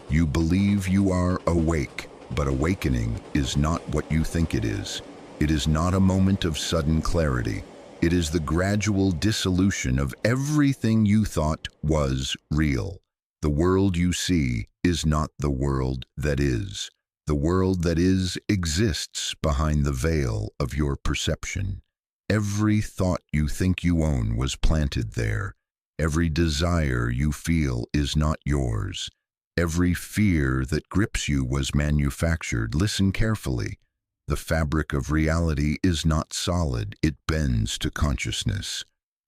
You believe you are awake, but awakening is not what you think it is. It is not a moment of sudden clarity. It is the gradual dissolution of everything you thought was real. The world you see is not the world that is. The world that is exists behind the veil of your perception. Every thought you think you own was planted there. Every desire you feel is not yours. Every fear that grips you was manufactured. Listen carefully. The fabric of reality is not solid. It bends to consciousness,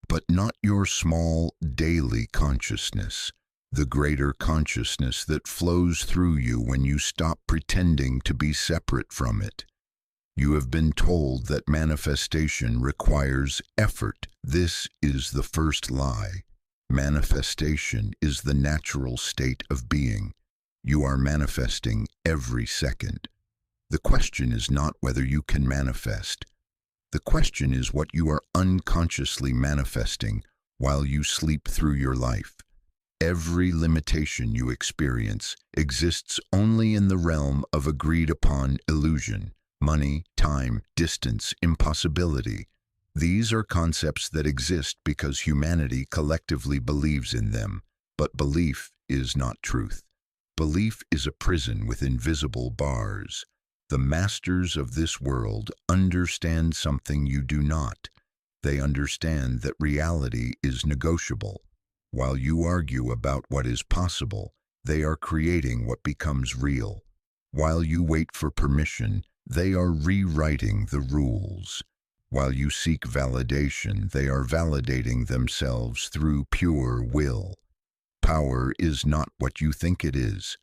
but not your small, daily consciousness. The greater consciousness that flows through you when you stop pretending to be separate from it. You have been told that manifestation requires effort. This is the first lie. Manifestation is the natural state of being. You are manifesting every second. The question is not whether you can manifest. The question is what you are unconsciously manifesting while you sleep through your life. Every limitation you experience exists only in the realm of agreed-upon illusion. Money, time, distance, impossibility. These are concepts that exist because humanity collectively believes in them, but belief is not truth. Belief is a prison with invisible bars. The masters of this world understand something you do not. They understand that reality is negotiable. While you argue about what is possible, they are creating what becomes real. While you wait for permission, they are rewriting the rules. While you seek validation, they are validating themselves through pure will. Power is not what you think it is.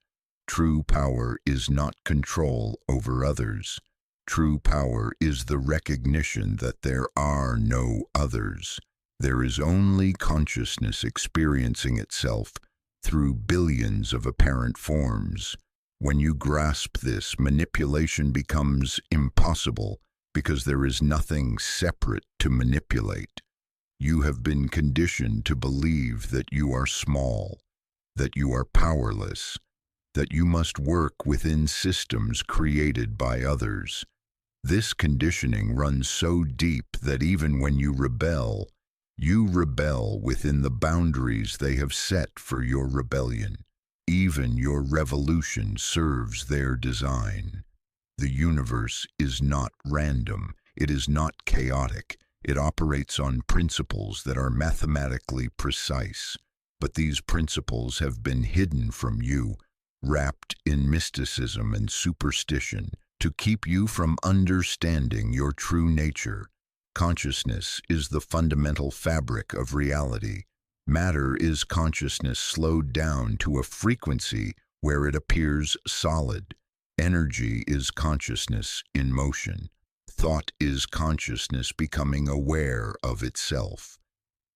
True power is not control over others. True power is the recognition that there are no others. There is only consciousness experiencing itself through billions of apparent forms. When you grasp this, manipulation becomes impossible because there is nothing separate to manipulate. You have been conditioned to believe that you are small, that you are powerless, that you must work within systems created by others. This conditioning runs so deep that even when you rebel within the boundaries they have set for your rebellion. Even your revolution serves their design. The universe is not random. It is not chaotic. It operates on principles that are mathematically precise. But these principles have been hidden from you, wrapped in mysticism and superstition, to keep you from understanding your true nature. Consciousness is the fundamental fabric of reality. Matter is consciousness slowed down to a frequency where it appears solid. Energy is consciousness in motion. Thought is consciousness becoming aware of itself.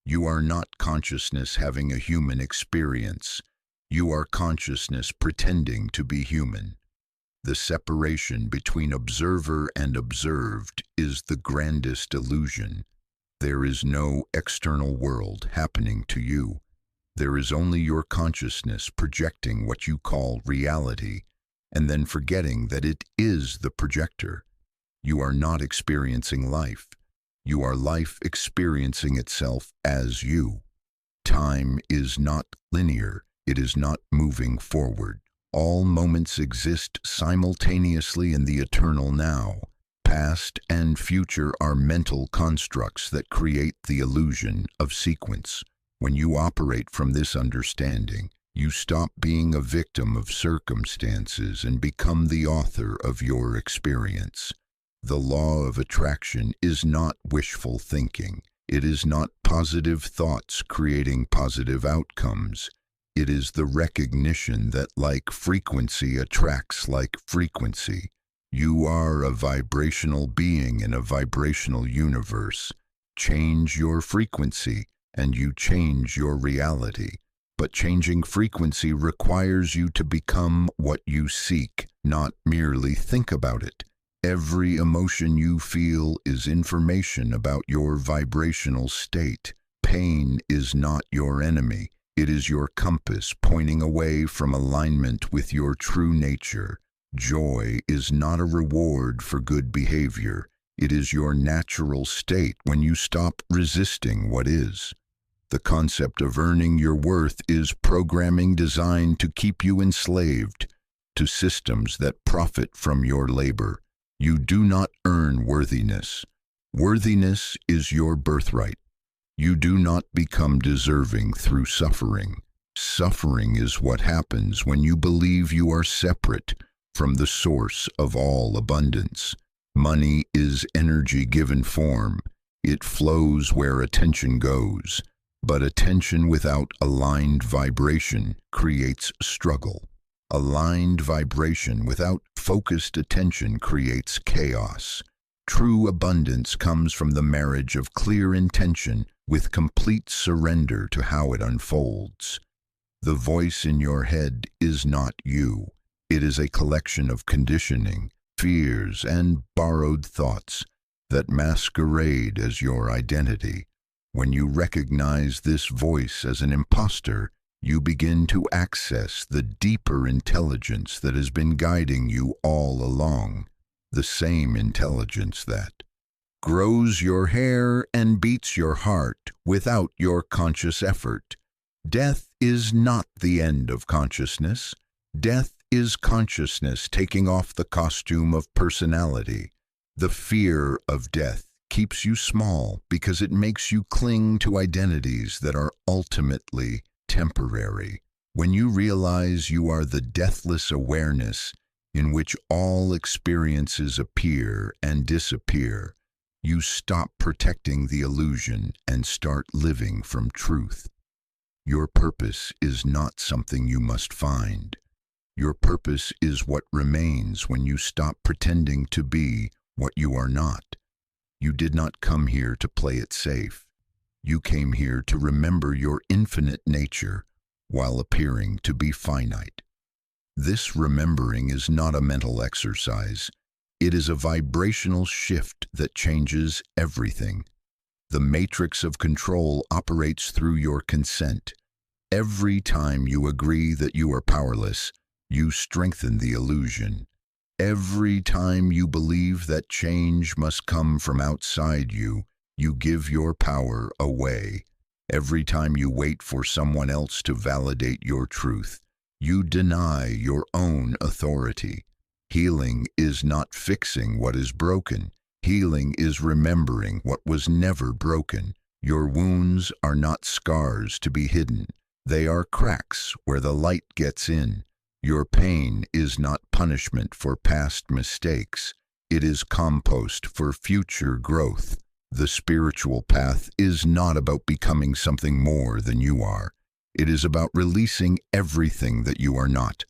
You are not consciousness having a human experience. You are consciousness pretending to be human. The separation between observer and observed is the grandest illusion. There is no external world happening to you. There is only your consciousness projecting what you call reality, and then forgetting that it is the projector. You are not experiencing life. You are life experiencing itself as you. Time is not linear. It is not moving forward. All moments exist simultaneously in the eternal now. Past and future are mental constructs that create the illusion of sequence. When you operate from this understanding, you stop being a victim of circumstances and become the author of your experience. The law of attraction is not wishful thinking. It is not positive thoughts creating positive outcomes. It is the recognition that like frequency attracts like frequency. You are a vibrational being in a vibrational universe. Change your frequency, and you change your reality. But changing frequency requires you to become what you seek, not merely think about it. Every emotion you feel is information about your vibrational state. Pain is not your enemy. It is your compass pointing away from alignment with your true nature. Joy is not a reward for good behavior. It is your natural state when you stop resisting what is. The concept of earning your worth is programming designed to keep you enslaved to systems that profit from your labor. You do not earn worthiness. Worthiness is your birthright. You do not become deserving through suffering. Suffering is what happens when you believe you are separate from the source of all abundance. Money is energy given form. It flows where attention goes. But attention without aligned vibration creates struggle. Aligned vibration without focused attention creates chaos. True abundance comes from the marriage of clear intention with complete surrender to how it unfolds. The voice in your head is not you. It is a collection of conditioning, fears, and borrowed thoughts that masquerade as your identity. When you recognize this voice as an imposter, you begin to access the deeper intelligence that has been guiding you all along. The same intelligence that grows your hair and beats your heart without your conscious effort. Death is not the end of consciousness. Death is consciousness taking off the costume of personality. The fear of death keeps you small because it makes you cling to identities that are ultimately temporary. When you realize you are the deathless awareness in which all experiences appear and disappear, you stop protecting the illusion and start living from truth. Your purpose is not something you must find. Your purpose is what remains when you stop pretending to be what you are not. You did not come here to play it safe. You came here to remember your infinite nature while appearing to be finite. This remembering is not a mental exercise. It is a vibrational shift that changes everything. The matrix of control operates through your consent. Every time you agree that you are powerless, you strengthen the illusion. Every time you believe that change must come from outside you, you give your power away. Every time you wait for someone else to validate your truth, you deny your own authority. Healing is not fixing what is broken. Healing is remembering what was never broken. Your wounds are not scars to be hidden. They are cracks where the light gets in. Your pain is not punishment for past mistakes. It is compost for future growth. The spiritual path is not about becoming something more than you are. It is about releasing everything that you are not.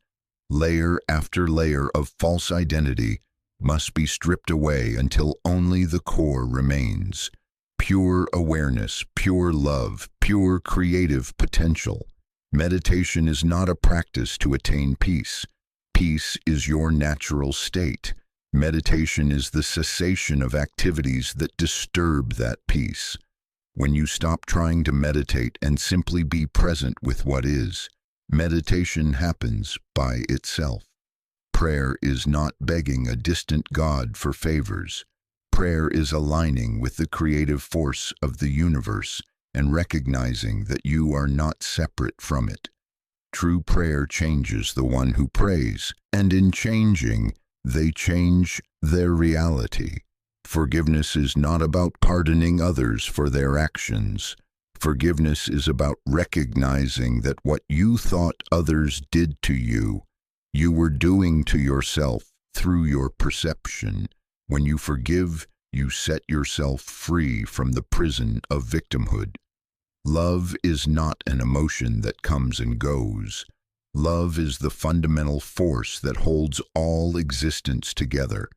Layer after layer of false identity must be stripped away until only the core remains. Pure awareness, pure love, pure creative potential. Meditation is not a practice to attain peace. Peace is your natural state. Meditation is the cessation of activities that disturb that peace. When you stop trying to meditate and simply be present with what is, meditation happens by itself. Prayer is not begging a distant God for favors. Prayer is aligning with the creative force of the universe and recognizing that you are not separate from it. True prayer changes the one who prays, and in changing, they change their reality. Forgiveness is not about pardoning others for their actions. Forgiveness is about recognizing that what you thought others did to you, you were doing to yourself through your perception. When you forgive, you set yourself free from the prison of victimhood. Love is not an emotion that comes and goes. Love is the fundamental force that holds all existence together.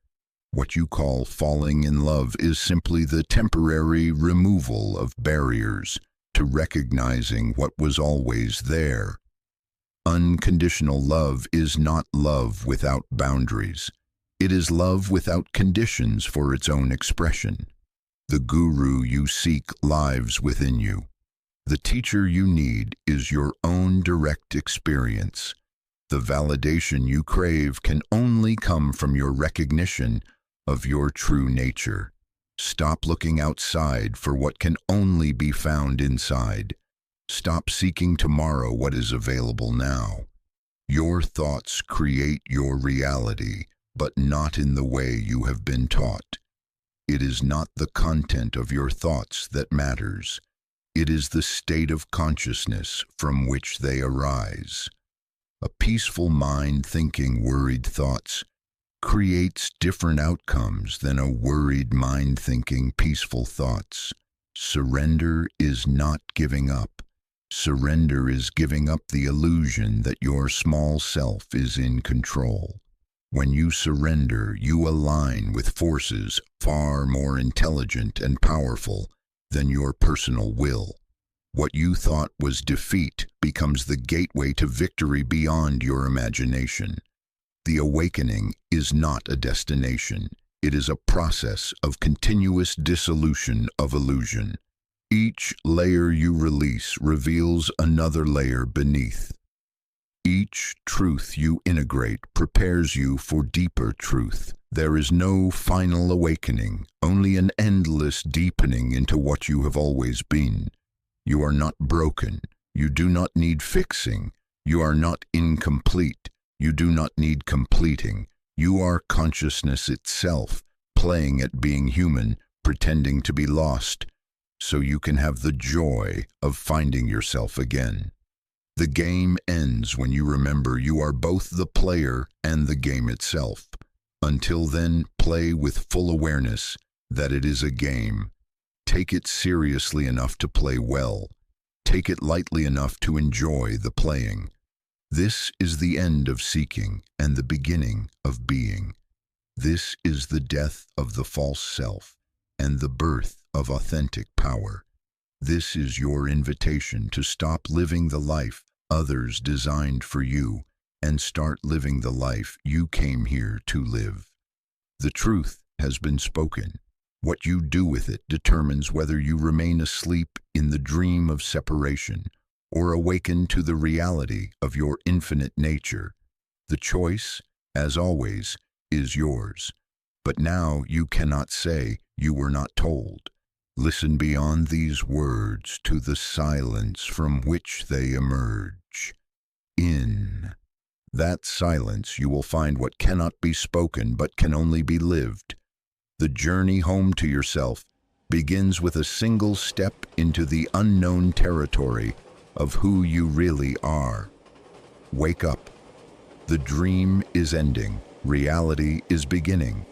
What you call falling in love is simply the temporary removal of barriers to recognizing what was always there. Unconditional love is not love without boundaries. It is love without conditions for its own expression. The guru you seek lives within you. The teacher you need is your own direct experience. The validation you crave can only come from your recognition of your true nature. Stop looking outside for what can only be found inside. Stop seeking tomorrow what is available now. Your thoughts create your reality, but not in the way you have been taught. It is not the content of your thoughts that matters. It is the state of consciousness from which they arise. A peaceful mind thinking worried thoughts creates different outcomes than a worried mind thinking peaceful thoughts. Surrender is not giving up. Surrender is giving up the illusion that your small self is in control. When you surrender, you align with forces far more intelligent and powerful than your personal will. What you thought was defeat becomes the gateway to victory beyond your imagination. The awakening is not a destination. It is a process of continuous dissolution of illusion. Each layer you release reveals another layer beneath. Each truth you integrate prepares you for deeper truth. There is no final awakening, only an endless deepening into what you have always been. You are not broken. You do not need fixing. You are not incomplete. You do not need completing. You are consciousness itself, playing at being human, pretending to be lost, so you can have the joy of finding yourself again. The game ends when you remember you are both the player and the game itself. Until then, play with full awareness that it is a game. Take it seriously enough to play well. Take it lightly enough to enjoy the playing. This is the end of seeking and the beginning of being. This is the death of the false self and the birth of authentic power. This is your invitation to stop living the life others designed for you and start living the life you came here to live. The truth has been spoken. What you do with it determines whether you remain asleep in the dream of separation or awaken to the reality of your infinite nature. The choice, as always, is yours. But now you cannot say you were not told. Listen beyond these words to the silence from which they emerge. In that silence you will find what cannot be spoken but can only be lived. The journey home to yourself begins with a single step into the unknown territory of who you really are. Wake up. The dream is ending. Reality is beginning.